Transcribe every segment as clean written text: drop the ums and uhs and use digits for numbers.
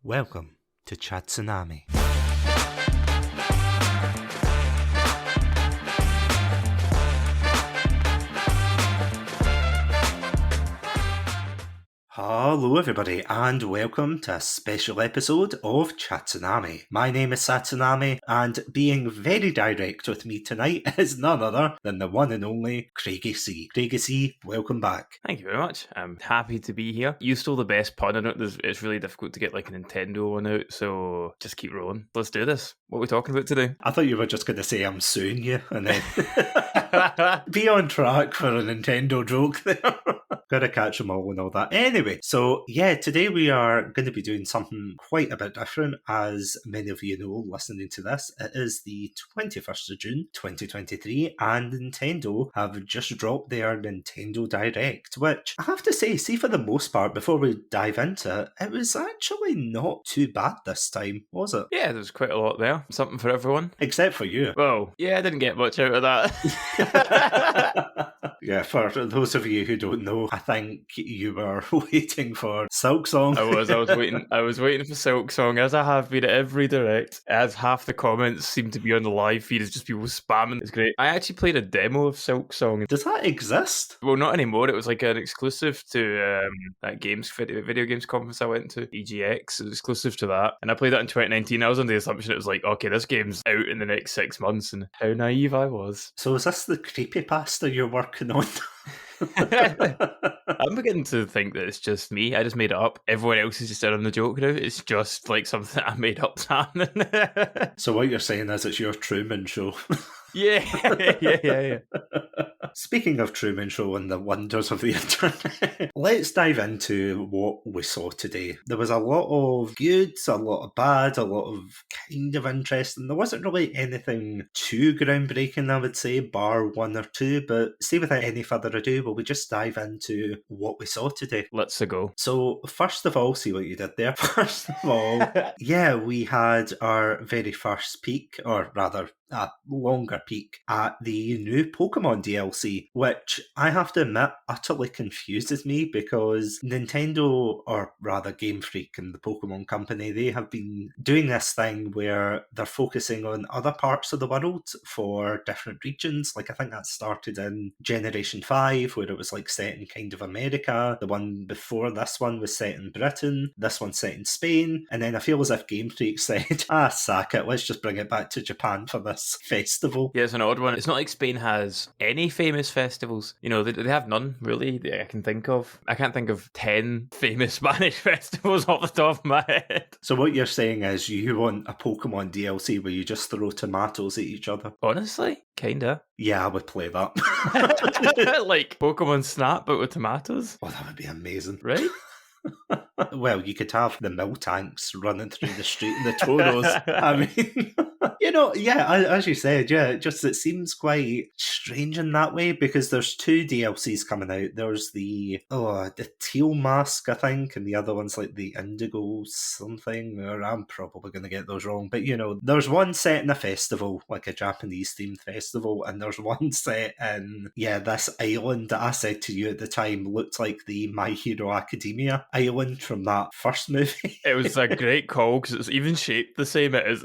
Welcome to Satsunami. Hello everybody and welcome to a special episode of Satsunami. My name is Satsunami and being very direct with me tonight is none other than the one and only Craigy C. Craigy C, welcome back. Thank you very much. I'm happy to be here. You stole the best pun in it. It's really difficult to get like a Nintendo one out, so just keep rolling. Let's do this. What are we talking about today? I thought you were just going to say I'm suing you and then be on track for a Nintendo joke there. Gotta catch them all and all that. Anyway, so yeah, today we are going to be doing something quite a bit different. As many of you know, listening to this, it is the 21st of June 2023 and Nintendo have just dropped their Nintendo Direct, which I have to say, see, for the most part, before we dive into it, it was actually not too bad this time, was it? Yeah, there's quite a lot there. Something for everyone. Except for you. Well, yeah, I didn't get much out of that. Yeah, for those of you who don't know, I think you were waiting for Silk Song. I was waiting for Silk Song, as I have been at every direct, as half the comments seem to be on the live feed is just people spamming. It's great. I actually played a demo of Silk Song. Does that exist? Well, not anymore. It was like an exclusive to that video games conference I went to, EGX. It was exclusive to that. And I played that in 2019. I was under the assumption it was like, okay, this game's out in the next 6 months, and how naive I was. So is this the creepypasta you're working on? I'm beginning to think that it's just me. I just made it up. Everyone else is just in on the joke now. It's just like something I made up. So what you're saying is it's your Truman Show. Yeah. Speaking of Truman Show and the wonders of the internet, let's dive into what we saw today. There was a lot of good, a lot of bad, a lot of kind of interesting. There wasn't really anything too groundbreaking, I would say, bar one or two, but see, without any further ado, will we just dive into what we saw today? Let's go. So, first of all, see what you did there. First of all, yeah, we had our very first peek, or rather, a longer peek at the new Pokemon DLC, which I have to admit utterly confuses me because Nintendo, or rather Game Freak and the Pokemon Company, they have been doing this thing where they're focusing on other parts of the world for different regions. Like, I think that started in Generation 5, where it was like set in kind of America. The one before this one was set in Britain. This one's set in Spain. And then I feel as if Game Freak said, sack it, let's just bring it back to Japan for this festival. Yeah, it's an odd one. It's not like Spain has any famous festivals. You know, they have none, really, that I can think of. I can't think of 10 famous Spanish festivals off the top of my head. So what you're saying is you want a Pokemon DLC where you just throw tomatoes at each other? Honestly, kinda. Yeah, I would play that. Like Pokemon Snap, but with tomatoes? Oh, that would be amazing. Right? Well, you could have the Miltanks running through the street and the Toros. I mean, you know, yeah, as you said, yeah, it seems quite strange in that way because there's two DLCs coming out. There's the teal mask, I think, and the other one's like the indigo something, or I'm probably going to get those wrong. But, you know, there's one set in a festival, like a Japanese themed festival, and there's one set in, this island that I said to you at the time looked like the My Hero Academia island from that first movie. It was a great call because it's even shaped the same. It is.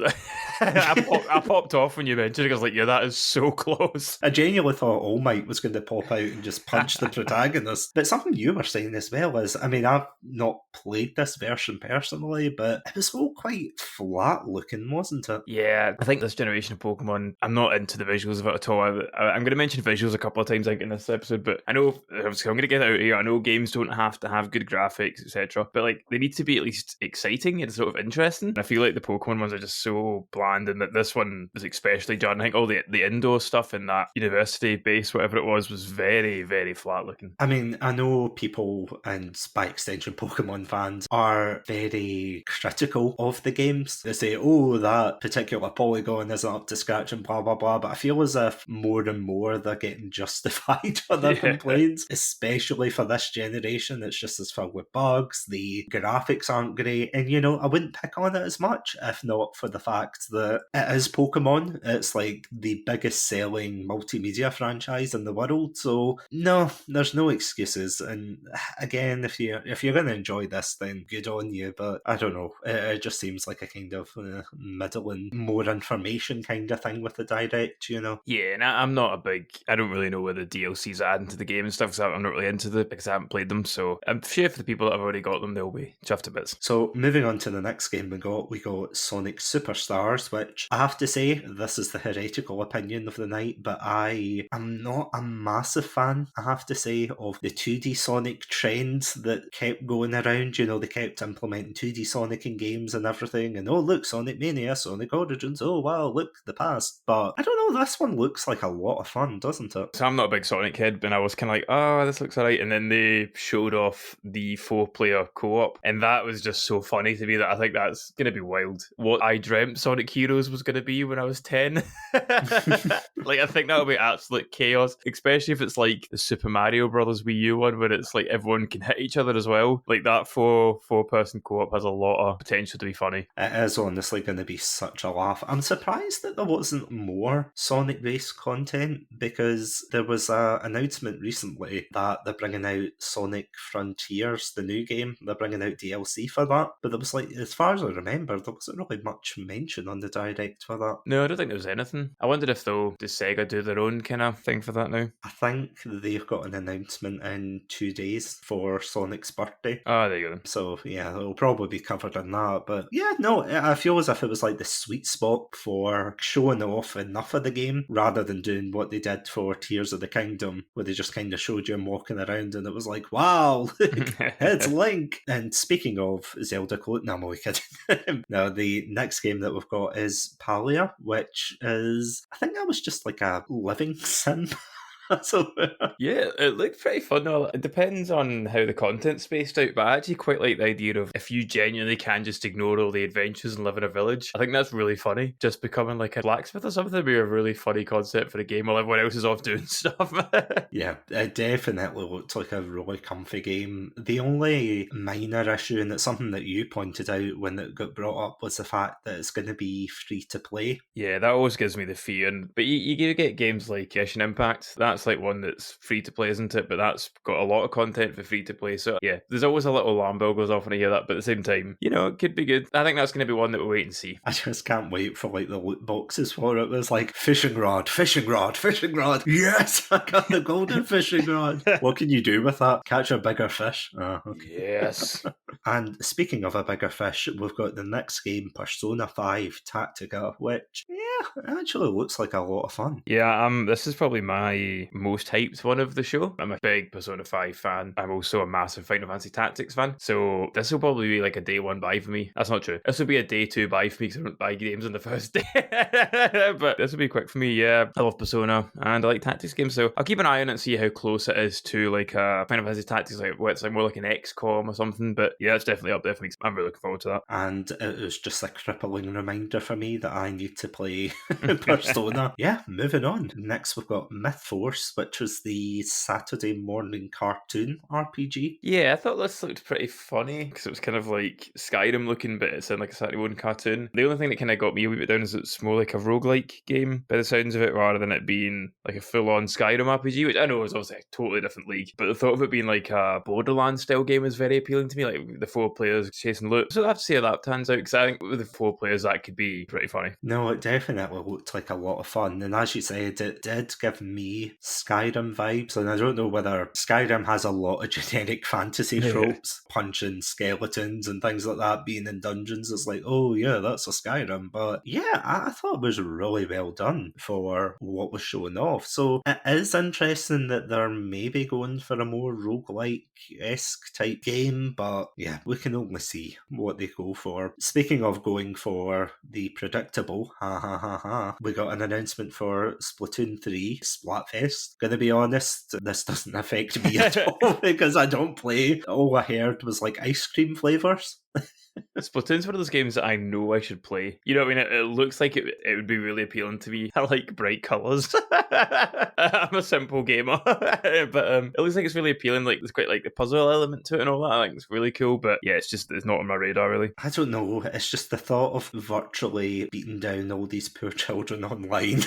I popped off when you mentioned it. I was like, yeah, that is so close. I genuinely thought All Might was going to pop out and just punch the protagonist. But something you were saying as well is, I mean, I've not played this version personally, but it was all quite flat looking, wasn't it? Yeah, I think this generation of Pokemon, I'm not into the visuals of it at all. I'm going to mention visuals a couple of times in this episode, but I know, obviously I'm going to get out here, I know games don't have to have good graphics, etc., but like they need to be at least exciting and sort of interesting. I feel like the Pokemon ones are just so bland, and that this one was especially jarring. I think all the indoor stuff in that university base, whatever it was very, very flat looking. I mean, I know people, and by extension Pokemon fans, are very critical of the games. They say, oh, that particular polygon isn't up to scratch and blah, blah, blah, but I feel as if more and more they're getting justified for their complaints, especially for this generation. It's just as filled with bugs. The the graphics aren't great, and I wouldn't pick on it as much if not for the fact that it is Pokemon. It's like the biggest selling multimedia franchise in the world, so no, there's no excuses. And again, if you're going to enjoy this, then good on you. But I don't know, it just seems like a kind of middling, more information kind of thing with the direct. Yeah, and I don't really know where the DLC's adding to the game and stuff, so I'm not really into them because I haven't played them. So I'm sure for the people that have already got them, they'll be chuffed to bits. So moving on to the next game we got Sonic Superstars, which I have to say, this is the heretical opinion of the night, but I am not a massive fan, I have to say, of the 2D Sonic trends that kept going around. They kept implementing 2D Sonic in games and everything, and oh look, Sonic Mania, Sonic Origins, oh wow, look, the past. But I don't know, this one looks like a lot of fun, doesn't it? So I'm not a big Sonic kid, and I was kind of like, oh, this looks alright. And then they showed off the 4-player co-op, and that was just so funny to me that I think that's going to be wild. What I dreamt Sonic Heroes was going to be when I was 10. Like, I think that'll be absolute chaos, especially if it's like the Super Mario Brothers Wii U one, where it's like everyone can hit each other as well. Like, that four-person co-op has a lot of potential to be funny. It is honestly going to be such a laugh. I'm surprised that there wasn't more Sonic-based content, because there was an announcement recently that they're bringing out Sonic Frontiers, the new game. They're bringing out DLC for that. But there was, like, as far as I remember, there wasn't really much mention on the direct for that. No, I don't think there was anything. I wondered if, though, does Sega do their own kind of thing for that now? I think they've got an announcement in 2 days for Sonic's birthday. Oh, there you go. So, yeah, it'll probably be covered in that. But yeah, no, I feel as if it was like the sweet spot for showing off enough of the game rather than doing what they did for Tears of the Kingdom, where they just kind of showed you him walking around and it was like, wow, look, it's Link. And speaking of Zelda clone, no, I'm only kidding. Now, the next game that we've got is Palia, which is, I think that was just like a living sim. So, yeah, it looked pretty fun. It depends on how the content's spaced out, but I actually quite like the idea of if you genuinely can just ignore all the adventures and live in a village. I think that's really funny. Just becoming like a blacksmith or something would be a really funny concept for a game while everyone else is off doing stuff. Yeah, it definitely looked like a really comfy game. The only minor issue, and it's something that you pointed out when it got brought up, was the fact that it's going to be free to play. Yeah, that always gives me the fear. But you do get games like Genshin Impact. That's like one that's free to play, isn't it? But that's got a lot of content for free to play. So yeah, there's always a little alarm bell goes off when I hear that. But at the same time, it could be good. I think that's going to be one that we'll wait and see. I just can't wait for like the loot boxes for it. It was like fishing rod, fishing rod, fishing rod. Yes, I got the golden fishing rod. What can you do with that? Catch a bigger fish. Okay. Yes. And speaking of a bigger fish, we've got the next game, Persona 5 Tactica, which, yeah, actually looks like a lot of fun. Yeah, this is probably my most hyped one of the show. I'm a big Persona 5 fan. I'm also a massive Final Fantasy Tactics fan. So this will probably be like a day one buy for me. That's not true. This will be a day two buy for me because I don't buy games on the first day. But this will be quick for me. Yeah, I love Persona and I like tactics games. So I'll keep an eye on it and see how close it is to like a Final Fantasy Tactics. Like, it's like more like an XCOM or something. But yeah, it's definitely up there for me. I'm really looking forward to that. And it was just a crippling reminder for me that I need to play Persona. Yeah, moving on. Next, we've got Myth Force, which was the Saturday morning cartoon RPG. Yeah, I thought this looked pretty funny because it was kind of like Skyrim looking, but it sounded like a Saturday morning cartoon. The only thing that kind of got me a wee bit down is it's more like a roguelike game by the sounds of it, rather than it being like a full-on Skyrim RPG, which I know is obviously a totally different league, but the thought of it being like a Borderlands style game is very appealing to me, like the 4 players chasing loot. So I have to see how that turns out, because I think with the 4 players that could be pretty funny. No, it definitely looked like a lot of fun, and as you said, it did give me Skyrim vibes, and I don't know whether Skyrim has a lot of generic fantasy tropes, punching skeletons and things like that, being in dungeons. It's like, oh yeah, that's a Skyrim. But yeah, I thought it was really well done for what was shown off. So it is interesting that they're maybe going for a more roguelike-esque type game, but yeah, we can only see what they go for. Speaking of going for the predictable, we got an announcement for Splatoon 3 Splatfest. interest. Gonna be honest, this doesn't affect me at all because I don't play. All I heard was like ice cream flavours. Splatoon's one of those games that I know I should play. You know what I mean? It looks like it would be really appealing to me. I like bright colours. I'm a simple gamer. But it looks like it's really appealing. Like, there's quite like the puzzle element to it and all that. I think it's really cool. But yeah, it's not on my radar, really. I don't know. It's just the thought of virtually beating down all these poor children online.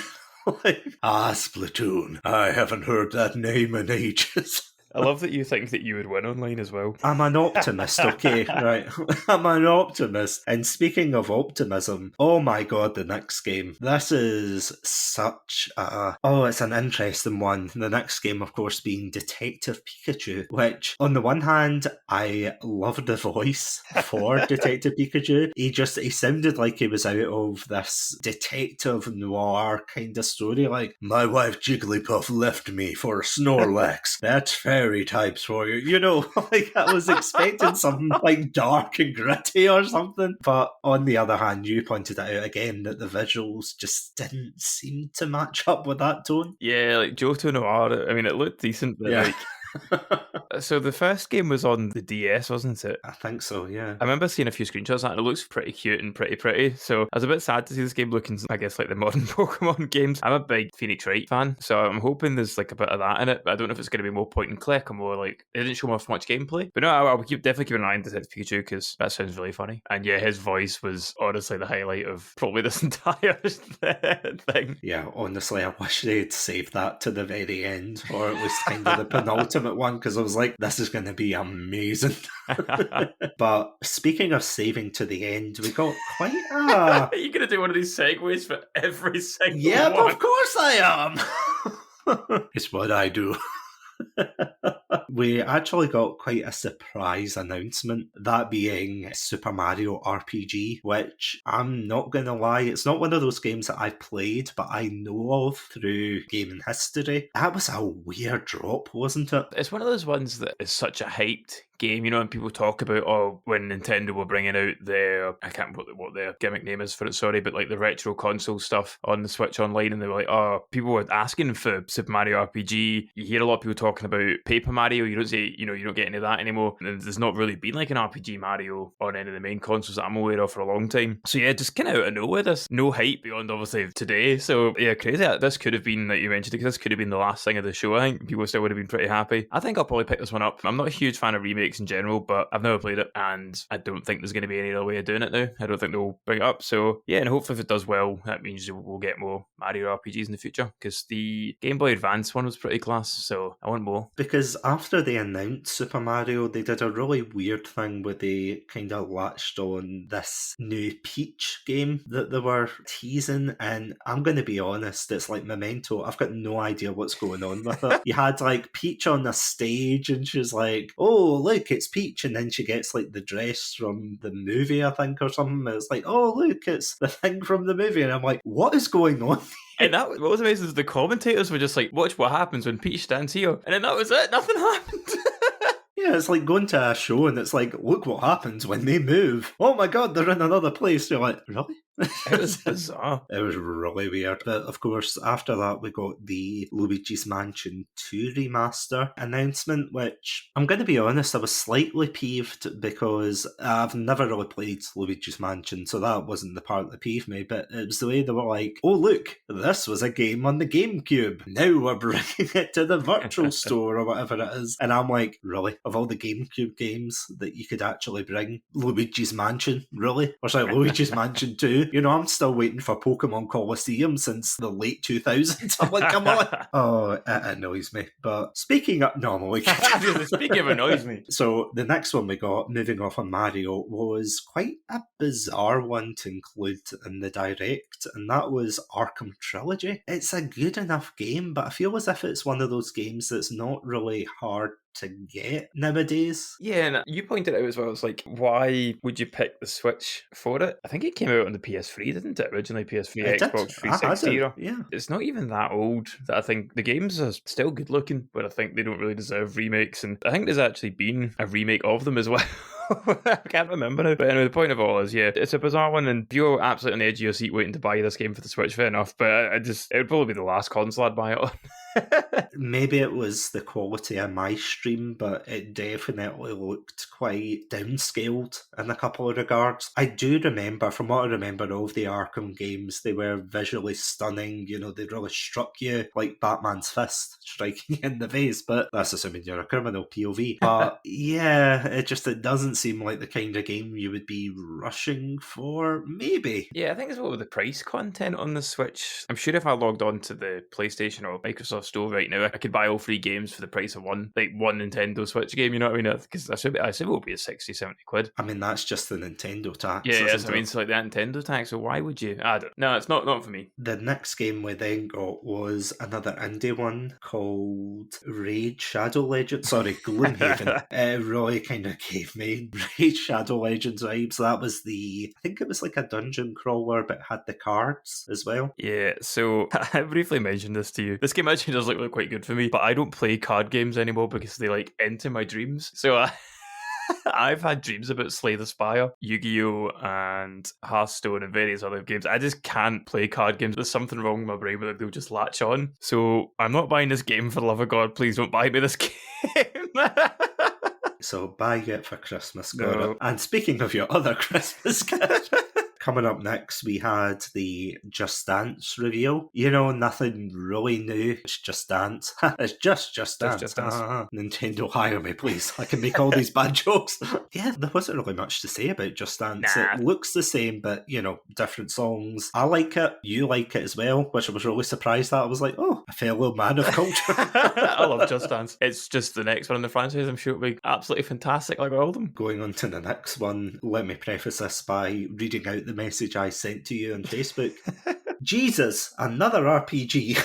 Splatoon. I haven't heard that name in ages. I love that you think that you would win online as well. I'm an optimist, okay? Right. I'm an optimist. And speaking of optimism, oh my god, the next game. This is such a... Oh, it's an interesting one. The next game, of course, being Detective Pikachu, which, on the one hand, I loved the voice for Detective Pikachu. He sounded like he was out of this detective noir kind of story, like, my wife Jigglypuff left me for Snorlax. That's fairy types for you. You know, like I was expecting something like dark and gritty or something. But on the other hand, you pointed it out again that the visuals just didn't seem to match up with that tone. Yeah, like Johto Noir, I mean, it looked decent, but like... So the first game was on the DS, wasn't it? I think so, yeah. I remember seeing a few screenshots of it, and it looks pretty cute and pretty. So I was a bit sad to see this game looking, I guess, like the modern Pokemon games. I'm a big Phoenix Wright fan, so I'm hoping there's like a bit of that in it. But I don't know if it's going to be more point and click or more like... It didn't show off much gameplay. But no, I'll definitely keep an eye on Detective Pikachu because that sounds really funny. And yeah, his voice was honestly the highlight of probably this entire thing. Yeah, honestly, I wish they'd saved that to the very end, or at least kind of the penultimate one, because I was like, this is going to be amazing. But speaking of saving to the end, we got quite a... Are you going to do one of these segues for every single one? Yeah, of course I am. It's what I do. We actually got quite a surprise announcement, that being Super Mario RPG, which I'm not going to lie, it's not one of those games that I've played, but I know of through gaming history. That was a weird drop, wasn't it? It's one of those ones that is such a hyped game, you know, and people talk about, when Nintendo were bringing out their, I can't remember what their gimmick name is for it, sorry, but like the retro console stuff on the Switch Online, and they were like, people were asking for Super Mario RPG. You hear a lot of people talking about Paper Mario. You don't say, you don't get any of that anymore. And there's not really been like an RPG Mario on any of the main consoles that I'm aware of for a long time. So yeah, just kind of out of nowhere, there's no hype beyond obviously today. So yeah, crazy. This could have been, like you mentioned, because this could have been the last thing of the show. I think people still would have been pretty happy. I think I'll probably pick this one up. I'm not a huge fan of remakes in general, but I've never played it, and I don't think there's going to be any other way of doing it now. I don't think they'll bring it up. So yeah, and hopefully if it does well, that means we'll get more Mario RPGs in the future, because the Game Boy Advance one was pretty class, so I want more. Because after they announced Super Mario, they did a really weird thing where they kind of latched on this new Peach game that they were teasing, and I'm going to be honest, it's like Memento. I've got no idea what's going on with it. You had like Peach on the stage, and she's like, oh, look, it's Peach, and then she gets like the dress from the movie, I think, or something. It's like, oh, look, it's the thing from the movie, and I'm like, what is going on? And what was amazing is the commentators were just like, watch what happens when Peach stands here. And then that was it. Nothing happened. Yeah, it's like going to a show and it's like, look what happens when they move. Oh my god, they're in another place. You're like, really? It was bizarre. It was really weird. But of course, after that, we got the Luigi's Mansion 2 remaster announcement, which I'm going to be honest, I was slightly peeved because I've never really played Luigi's Mansion, so that wasn't the part that peeved me. But it was the way they were like, oh, look, this was a game on the GameCube. Now we're bringing it to the virtual store or whatever it is. And I'm like, really? Of all the GameCube games that you could actually bring, Luigi's Mansion? Really? Or sorry, Luigi's Mansion 2? You know, I'm still waiting for Pokemon Colosseum since the late 2000s. I'm like, come on. Oh, it annoys me. But speaking of... No, I'm only kidding. Speaking of annoys me. So the next one we got, moving off on Mario, was quite a bizarre one to include in the Direct, and that was Arkham Trilogy. It's a good enough game, but I feel as if it's one of those games that's not really hard to get nowadays. Yeah, and you pointed out as well, it's like, why would you pick the Switch for it? I think it came out on the PS3, didn't it? Originally PS3, Xbox 360 era. Yeah. It's not even that old that I think the games are still good looking, but I think they don't really deserve remakes, and I think there's actually been a remake of them as well. I can't remember now. But anyway, the point of all is, yeah, it's a bizarre one, and if you're absolutely on the edge of your seat waiting to buy this game for the Switch, fair enough, but it would probably be the last console I'd buy it on. Maybe it was the quality of my stream, but it definitely looked quite downscaled in a couple of regards. I do remember, from what I remember of the Arkham games, they were visually stunning. You know, they really struck you like Batman's fist striking you in the face, but that's assuming you're a criminal POV. But yeah, it doesn't seem like the kind of game you would be rushing for, maybe. Yeah, I think it's what with the price content on the Switch. I'm sure if I logged on to the PlayStation or Microsoft Store right now, I could buy all 3 games for the price of one Nintendo Switch game, you know what I mean? Because I assume it will be a 60, 70 quid. I mean, that's just the Nintendo tax. Yeah, that's what I mean. So like that Nintendo tax, so why would you? I don't. No, it's not for me. The next game we then got was another indie one called Raid Shadow Legends. Sorry, Gloomhaven. It really kind of gave me Raid Shadow Legends vibes. That was I think it was like a dungeon crawler, but had the cards as well. Yeah, so I briefly mentioned this to you. This game actually does look quite good for me, but I don't play card games anymore because they like enter my dreams. So I've had dreams about Slay the Spire, Yu-Gi-Oh! And Hearthstone and various other games. I just can't play card games. There's something wrong with my brain where they'll just latch on. So I'm not buying this game for the love of God. Please don't buy me this game. So buy it for Christmas, No. got it. And speaking of your other Christmas gift, coming up next, we had the Just Dance reveal. You know, nothing really new. It's Just Dance. It's just Dance. Just Dance. Nintendo, hire me, please. I can make all these bad jokes. Yeah, there wasn't really much to say about Just Dance. Nah. It looks the same, but, you know, different songs. I like it. You like it as well, which I was really surprised at. I was like, oh, a fellow man of culture. I love Just Dance. It's just the next one in the franchise. I'm sure it'll be absolutely fantastic like all of them. Going on to the next one, let me preface this by reading out the message I sent to you on Facebook. Jesus, another RPG.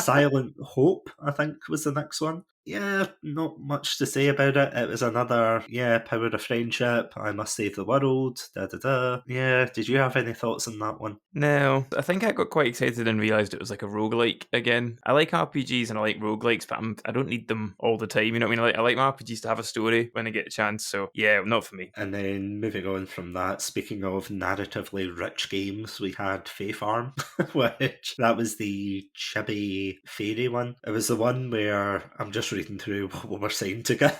Silent Hope, I think, was the next one. Yeah, not much to say about it. It was another, power of friendship, I must save the world, da-da-da. Yeah, did you have any thoughts on that one? No, I think I got quite excited and realised it was like a roguelike again. I like RPGs and I like roguelikes, but I don't need them all the time, you know what I mean? I like my RPGs to have a story when I get a chance, so yeah, not for me. And then moving on from that, speaking of narratively rich games, we had Fae Farm, which that was the chibi fairy one. It was the one where I'm just reading through what we were saying together.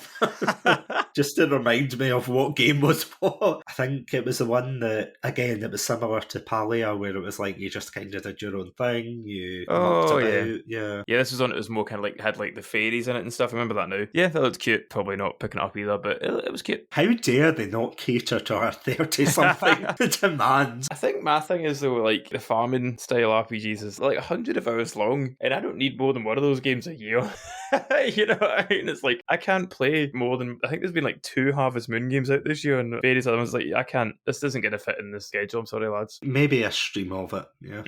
Just to remind me of what game was what. I think it was the one that, again, it was similar to Palia, where it was like you just kind of did your own thing, you mucked about. Yeah, this was on, it was more kind of like, had like the fairies in it and stuff. I remember that now. Yeah, that looked cute. Probably not picking it up either, but it was cute. How dare they not cater to our 30-something demands? I think my thing is, though, like the farming style RPGs is like 100 hours long, and I don't need more than one of those games a year. You know what I mean? It's like, I can't play more than, I think there's been like 2 Harvest Moon games out this year, and various other ones. Like, I can't, this isn't going to fit in the schedule. I'm sorry, lads. Maybe a stream of it, yeah.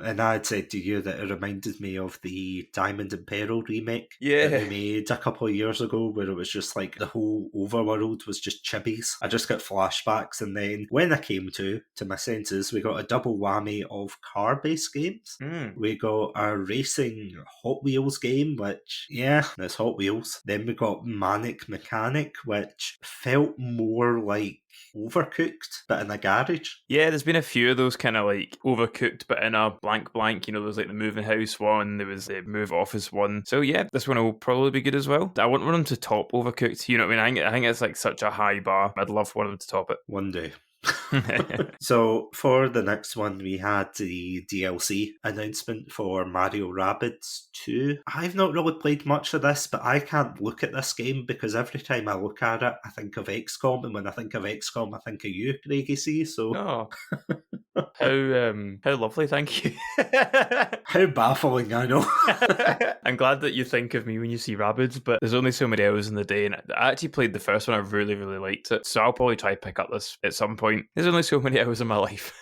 And I had said to you that it reminded me of the Diamond and Pearl remake that they made a couple of years ago, where it was just like the whole overworld was just chibis. I just got flashbacks, and then when I came to my senses, we got a double whammy of car-based games. We got a racing Hot Wheels game, which, it's Hot Wheels. Then we got Manic Mechanic, which felt more like Overcooked, but in a garage. Yeah, there's been a few of those kind of like Overcooked, but in a blank. You know, there's like the Moving House one, there was the Move Office one. So yeah, this one will probably be good as well. I want one of them to top Overcooked. You know what I mean? I think it's like such a high bar. I'd love for one of them to top it. One day. So for the next one, we had the DLC announcement for Mario Rabbids 2. I've not really played much of this, but I can't look at this game because every time I look at it, I think of XCOM, and when I think of XCOM, I think of you, Craigy C. So how lovely, thank you. How baffling, I know. I'm glad that you think of me when you see Rabbids, but there's only so many hours in the day, and I actually played the first one. I really, really liked it, so I'll probably try to pick up this at some point. There's only so many hours in my life.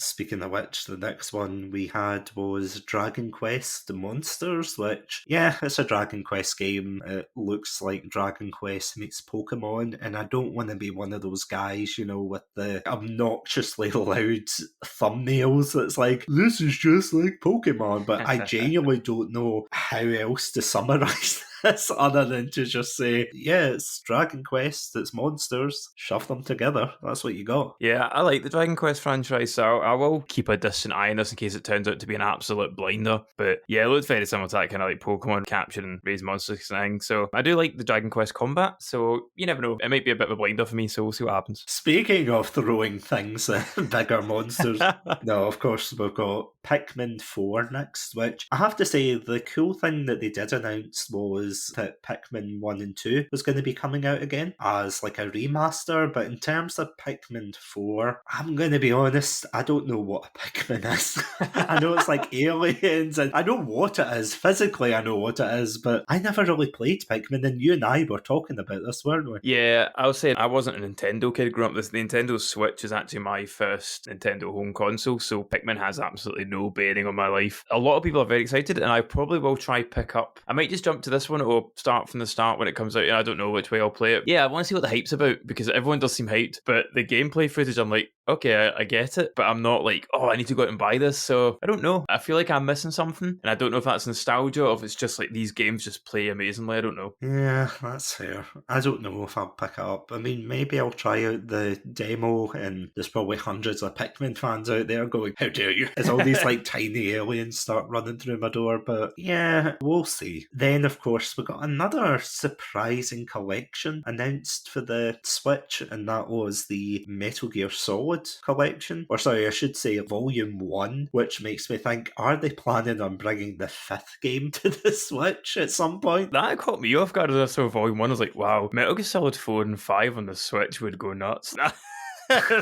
Speaking of which, the next one we had was Dragon Quest Monsters, which, it's a Dragon Quest game. It looks like Dragon Quest meets Pokemon, and I don't want to be one of those guys, you know, with the obnoxiously loud thumbnails that's like, this is just like Pokemon, but I genuinely don't know how else to summarise this other than to just say, yeah, it's Dragon Quest, it's monsters, shove them together. That's what you got. Yeah, I like the Dragon Quest franchise, so I will keep a distant eye on this in case it turns out to be an absolute blinder. But yeah, it looks very similar to that kind of like Pokemon capture and raise monsters thing. So I do like the Dragon Quest combat, so you never know. It might be a bit of a blinder for me, so we'll see what happens. Speaking of throwing things at bigger monsters, no, of course, we've got Pikmin 4 next, which I have to say, the cool thing that they did announce was that Pikmin 1 and 2 was going to be coming out again as like a remaster, but in terms of Pikmin 4, I'm going to be honest, I don't know what a Pikmin is. I know it's like aliens, and I know what it is. Physically, I know what it is, but I never really played Pikmin, and you and I were talking about this, weren't we? Yeah, I was saying I wasn't a Nintendo kid growing up. The Nintendo Switch is actually my first Nintendo home console, so Pikmin has absolutely no bearing on my life. A lot of people are very excited, and I probably will try pick up. I might just jump to this one or start from the start when it comes out, and I don't know which way I'll play it. Yeah, I want to see what the hype's about, because everyone does seem hyped, but the gameplay footage, I'm like, okay, I get it, but I'm not like, oh, I need to go out and buy this, so I don't know. I feel like I'm missing something, and I don't know if that's nostalgia or if it's just like these games just play amazingly. I don't know. Yeah, that's fair. I don't know if I'll pick it up. I mean, maybe I'll try out the demo, and there's probably hundreds of Pikmin fans out there going, how dare you? As all these like tiny aliens start running through my door, but yeah, we'll see. Then, of course, we got another surprising collection announced for the Switch, and that was the Metal Gear Solid collection. Or sorry, I should say Volume 1, which makes me think, are they planning on bringing the 5th game to the Switch at some point? That caught me off guard as I saw Volume 1. I was like, wow, Metal Gear Solid 4 and 5 on the Switch would go nuts.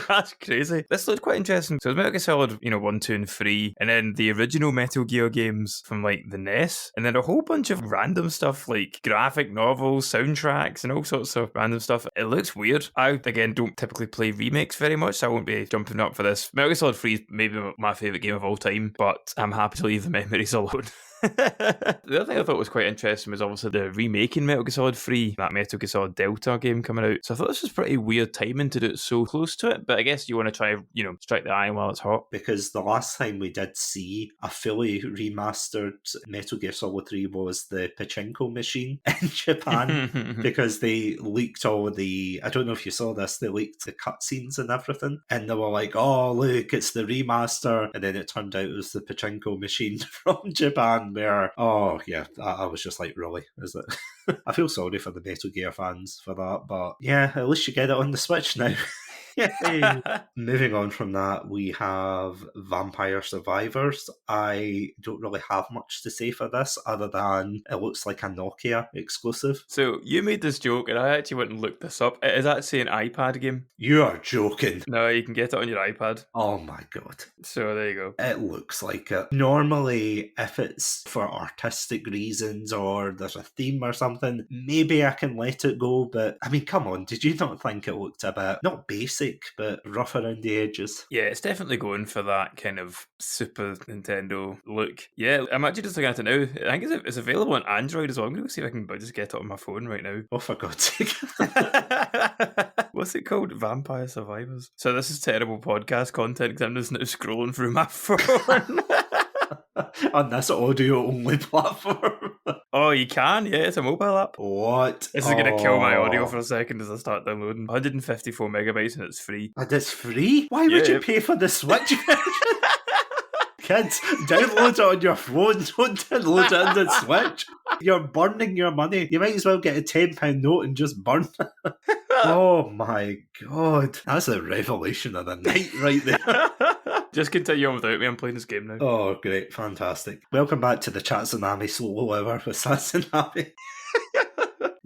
That's crazy. This looked quite interesting. So it's Metal Gear Solid, 1, 2, and 3, and then the original Metal Gear games from like the NES, and then a whole bunch of random stuff like graphic novels, soundtracks, and all sorts of random stuff. It looks weird. I, again, don't typically play remakes very much, so I won't be jumping up for this. Metal Gear Solid 3 is maybe my favourite game of all time, but I'm happy to leave the memories alone. The other thing I thought was quite interesting was obviously the remaking Metal Gear Solid 3, that Metal Gear Solid Delta game coming out. So I thought this was pretty weird timing to do it so close to it, but I guess you want to try, strike the iron while it's hot. Because the last time we did see a fully remastered Metal Gear Solid 3 was the pachinko machine in Japan, because they leaked all the, I don't know if you saw this, they leaked the cutscenes and everything, and they were like, oh look, it's the remaster, and then it turned out it was the pachinko machine from Japan, where, oh yeah, I was just like, really, is it? I feel sorry for the Metal Gear fans for that, but yeah, at least you get it on the Switch now. Moving on from that, we have Vampire Survivors. I don't really have much to say for this other than it looks like a Nokia exclusive. So you made this joke, and I actually went and looked this up. It is actually an iPad game. You are joking. No, you can get it on your iPad. Oh my god. So there you go. It looks like it. Normally, if it's for artistic reasons or there's a theme or something, maybe I can let it go, but I mean, come on, did you not think it looked a bit, not basic, but rough around the edges? Yeah, it's definitely going for that kind of Super Nintendo look. Yeah, I'm actually just looking at it now. I think it's available on Android as well. I'm going to see if I can just get it on my phone right now. Oh, for God's sake. What's it called? Vampire Survivors. So this is terrible podcast content because I'm just now scrolling through my phone. On this audio-only platform. Oh, you can? Yeah, it's a mobile app. What? This is going to kill my audio for a second as I start downloading. 154 megabytes and it's free. And it's free? Why would you pay for the Switch version? Kids, download it on your phone. Don't download it on the Switch. You're burning your money. You might as well get a £10 note and just burn it. Oh my god. That's a revelation of the night right there. Just continue on without me. I'm playing this game now. Oh, great. Fantastic. Welcome back to the Satsunami solo hour with Satsunami.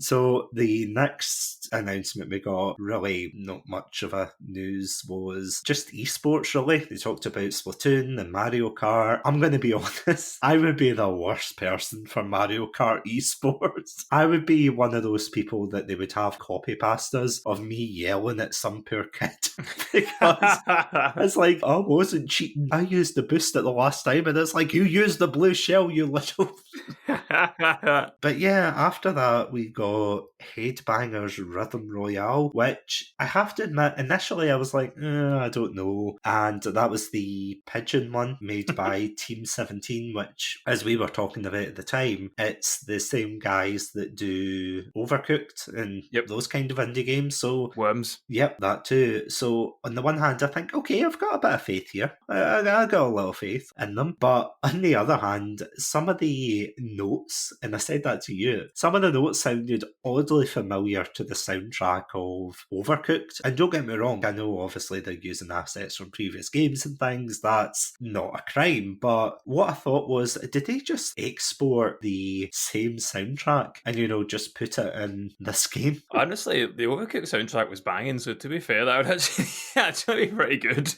So the next announcement we got, really not much of a news, was just esports really. They talked about Splatoon and Mario Kart. I'm going to be honest, I would be the worst person for Mario Kart esports. I would be one of those people that they would have copy pastas of me yelling at some poor kid. Because it's like, I wasn't cheating. I used the boost at the last time, and it's like, you used the blue shell, you little... But yeah, after that we got got Headbangers Rhythm Royale, which I have to admit, initially I was like, I don't know. And that was the Pigeon one made by Team 17, which, as we were talking about at the time, it's the same guys that do Overcooked and those kind of indie games. So Worms. Yep, that too. So on the one hand, I think, okay, I've got a bit of faith here. I got a little faith in them. But on the other hand, some of the notes, and I said that to you, some of the notes sounded oddly familiar to the soundtrack of Overcooked. And don't get me wrong, I know obviously they're using assets from previous games and things. That's not a crime. But what I thought was, did they just export the same soundtrack and, just put it in this game? Honestly, the Overcooked soundtrack was banging, so to be fair, that would actually be pretty good.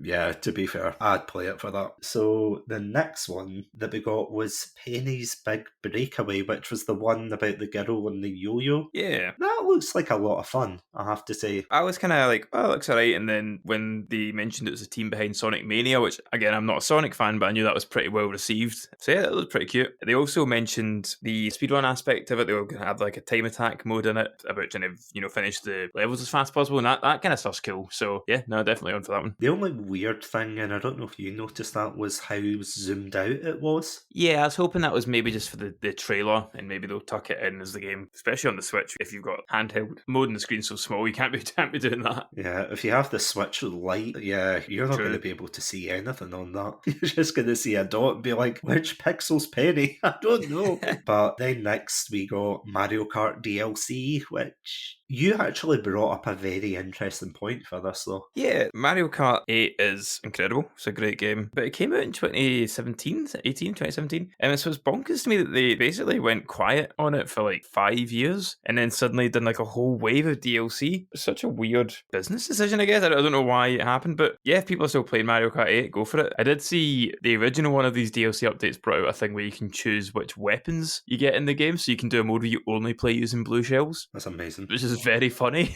Yeah, to be fair, I'd play it for that. So the next one that we got was Penny's Big Breakaway, which was the one about the girl and the yo-yo. Yeah. That looks like a lot of fun, I have to say. I was kind of like, oh, it looks alright, and then when they mentioned it was the team behind Sonic Mania, which, again, I'm not a Sonic fan, but I knew that was pretty well received. So yeah, it looked pretty cute. They also mentioned the speedrun aspect of it. They were going to have like a time attack mode in it, about trying to, finish the levels as fast as possible, and that kind of stuff's cool. So yeah, no, definitely on for that one. The only weird thing, and I don't know if you noticed that, was how zoomed out it was. Yeah, I was hoping that was maybe just for the trailer, and maybe they'll tuck it in as the game, especially on the Switch. If you've got handheld mode and the screen's so small, you can't be doing that. Yeah, if you have the Switch Lite, you're not going to be able to see anything on that. You're just going to see a dot and be like, which pixel's Penny? I don't know. But then next we got Mario Kart DLC, which you actually brought up a very interesting point for this, though. Yeah, Mario Kart 8 is incredible. It's a great game. But it came out in 2017, and so it's bonkers to me that they basically went quiet on it for like 5 years and then suddenly done like a whole wave of DLC. It's such a weird business decision, I guess. I don't know why it happened, but yeah, if people are still playing Mario Kart 8, go for it. I did see the original one of these DLC updates brought out a thing where you can choose which weapons you get in the game, so you can do a mode where you only play using blue shells. That's amazing. Which is very funny.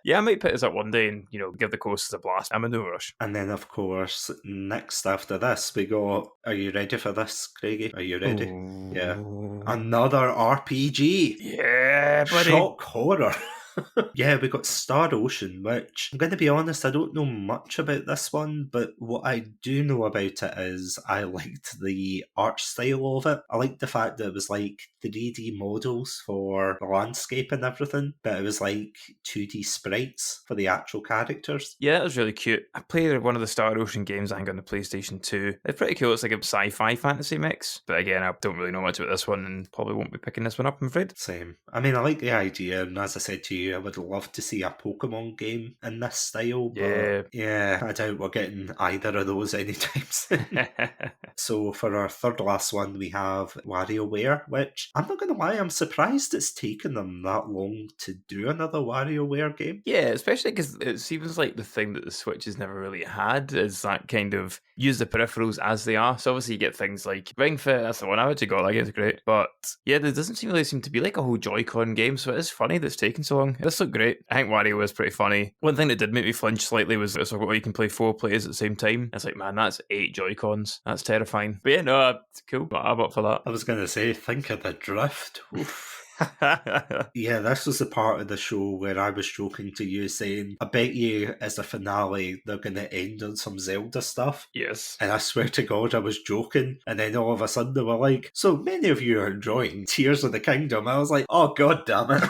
Yeah, I might pick this up one day and, give the coasters a blast. I'm in no rush. And then, of course, next after this, we got... Are you ready for this, Craigie? Are you ready? Ooh. Yeah. Another RPG. Yeah, buddy. Shock horror. Yeah, we got Star Ocean, which, I'm going to be honest, I don't know much about this one, but what I do know about it is I liked the art style of it. I liked the fact that it was like 3D models for the landscape and everything, but it was like 2D sprites for the actual characters. Yeah, that was really cute. I played one of the Star Ocean games, I think, on the PlayStation 2. It's pretty cool. It's like a sci-fi fantasy mix, but again, I don't really know much about this one and probably won't be picking this one up, I'm afraid. Same. I mean, I like the idea, and as I said to you, I would love to see a Pokemon game in this style, but yeah, I doubt we're getting either of those anytime soon. So for our third last one, we have WarioWare, which I'm not going to lie, I'm surprised it's taken them that long to do another WarioWare game. Yeah, especially because it seems like the thing that the Switch has never really had is that kind of use the peripherals as they are. So obviously you get things like Ring Fit, that's the one I actually got, that game's great. But yeah, there doesn't really seem to be like a whole Joy-Con game, so it is funny that it's taken so long. This looked great. I think Wario was pretty funny. One thing that did make me flinch slightly was it's like, well, you can play 4 players at the same time. It's like, man, that's 8 Joy-Cons. That's terrifying. But yeah, no, it's cool. I'm up for that. I was going to say, think of the drift. Oof. Yeah, this was the part of the show where I was joking to you saying, I bet you as a finale they're going to end on some Zelda stuff. Yes. And I swear to God I was joking, and then all of a sudden they were like, so many of you are enjoying Tears of the Kingdom. I was like, oh god damn it.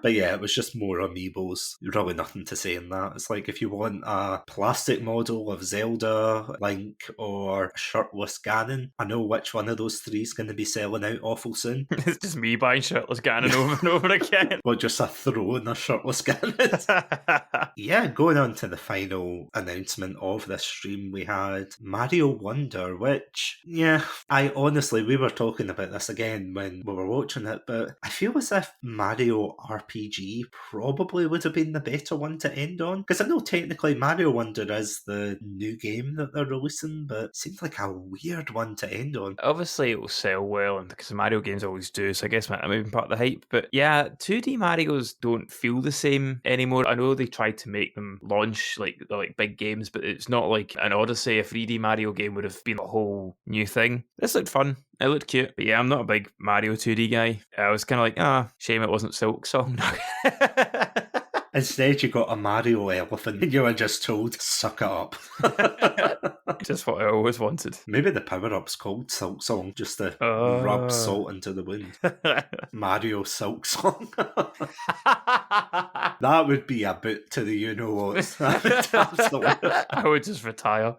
But yeah, it was just more amiibos. Really nothing to say in that. It's like if you want a plastic model of Zelda, Link, or shirtless Ganon, I know which one of those 3 is going to be selling out awful soon. It's just me buying shirtless Ganon over and over again. Well, just a throw in a shirtless Ganon. Yeah, going on to the final announcement of this stream, we had Mario Wonder, which, yeah, we were talking about this again when we were watching it, but I feel as if Mario RPG probably would have been the better one to end on. Because I know technically Mario Wonder is the new game that they're releasing, but it seems like a weird one to end on. Obviously, it will sell well, and because the Mario games always do, so I guess that may be part of the hype. But yeah, 2D Marios don't feel the same anymore. I know they tried to make them launch like big games, but it's not like an Odyssey. A 3D Mario game would have been a whole new thing. This looked fun. It looked cute. But yeah, I'm not a big Mario 2D guy. I was kind of like, shame it wasn't Silk Song. Instead, you got a Mario elephant and you were just told, suck it up. Just what I always wanted. Maybe the power-up's called Silk Song, just to rub salt into the wound. Mario Silk Song. That would be a boot to the you-know-whats. I would just retire.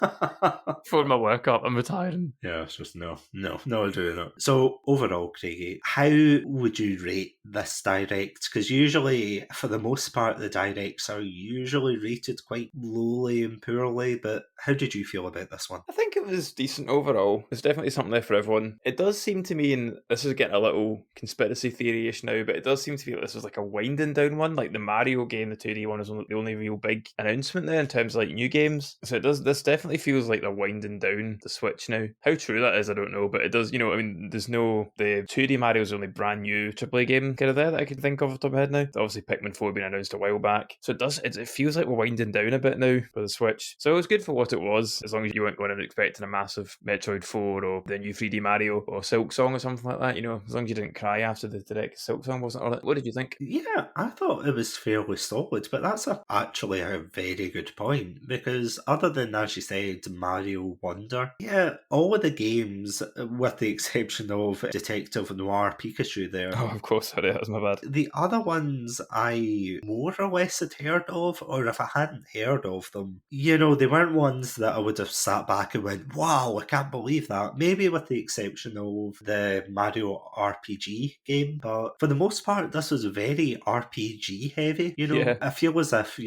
For my workup, I'm retiring. Yeah, it's just no, not doing it. So, overall, Craigie, how would you rate this direct? Because usually, for the most part, the directs are usually rated quite lowly and poorly, but how did you feel about this one? I think it was decent overall. There's definitely something there for everyone. It does seem to me, and this is getting a little conspiracy theory-ish now, but it does seem to be like this was like a winding down one. Like the Mario game, the 2D one, is the only real big announcement there in terms of like new games. So this definitely feels like they're winding down the Switch now. How true that is, I don't know, but it does, there's the 2D Mario's only brand new AAA game kind of there that I can think of off the top of my head now. Obviously Pikmin 4 being announced a while back. So it feels like we're winding down a bit now for the Switch. So it was good for what it was, as long as you weren't going in expecting a massive Metroid 4 or the new 3D Mario or Silk Song or something like that, as long as you didn't cry after the direct. Silk Song wasn't on it. What did you think? Yeah, I thought it was fairly solid, but that's actually a very good point, because other than, as you said, Mario Wonder, yeah, all of the games, with the exception of Detective Noir Pikachu there. Oh, of course, sorry, that was my bad. The other ones I more or less had heard of, or if I hadn't heard of them, they weren't ones that I would have sat back and went, wow, I can't believe that. Maybe with the exception of the Mario RPG game, but for the most part, this was very RPG heavy. Yeah. I feel as if,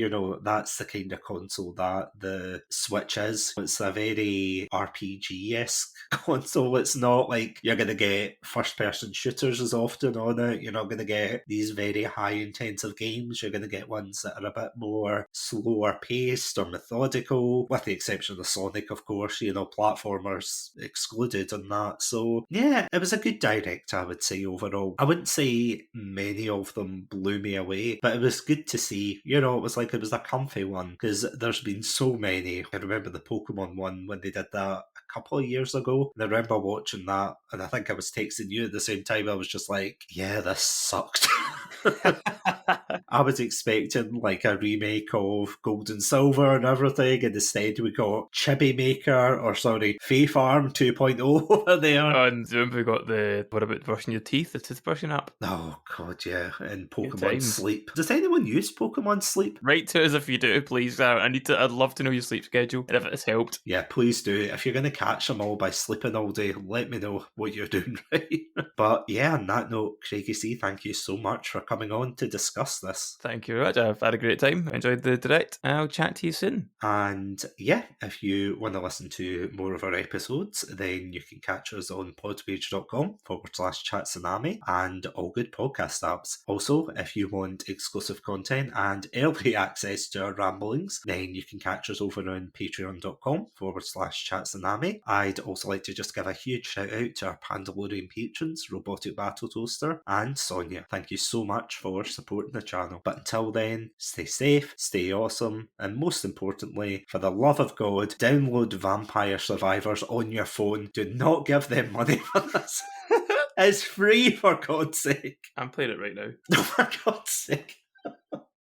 that's the kind of console that the Switch is. It's a very RPG-esque console. It's not like you're going to get first-person shooters as often on it. You're not going to get these very high-intensive games. You're going to get ones that are a bit more slower-paced or methodical, with the exception of Sonic, of course, platformers excluded on that. So, yeah, it was a good direct, I would say, overall. I wouldn't say many of them blew me away, but it was good to see. It was like it was a comfy one, because there's been so many. I remember the Pokemon one when they did that a couple of years ago, and I remember watching that, and I think I was texting you at the same time. I was just like, yeah, this sucked. I was expecting like a remake of Gold and Silver and everything, and instead we got Fae Farm 2.0 over there. And remember we got what about brushing your teeth, the toothbrushing app? Oh god, yeah, and Pokemon Sleep. Does anyone use Pokemon Sleep? Write to us if you do, please. I'd love to know your sleep schedule, and if it's helped. Yeah, please do. If you're going to catch them all by sleeping all day, let me know what you're doing right. But yeah, on that note, Craigie C, thank you so much for coming on to discuss this. Thank you very much. I've had a great time. I enjoyed the direct. I'll chat to you soon. And yeah, if you want to listen to more of our episodes, then you can catch us on podpage.com/Chatsunami and all good podcast apps. Also, if you want exclusive content and early access to our ramblings, then you can catch us over on patreon.com/Chatsunami. I'd also like to just give a huge shout out to our Pandalorian patrons, Robotic Battle Toaster and Sonia. Thank you so much for supporting the channel. But until then, stay safe, stay awesome, and most importantly, for the love of God, download Vampire Survivors on your phone. Do not give them money for this. It's free, for God's sake. I'm playing it right now. For God's sake.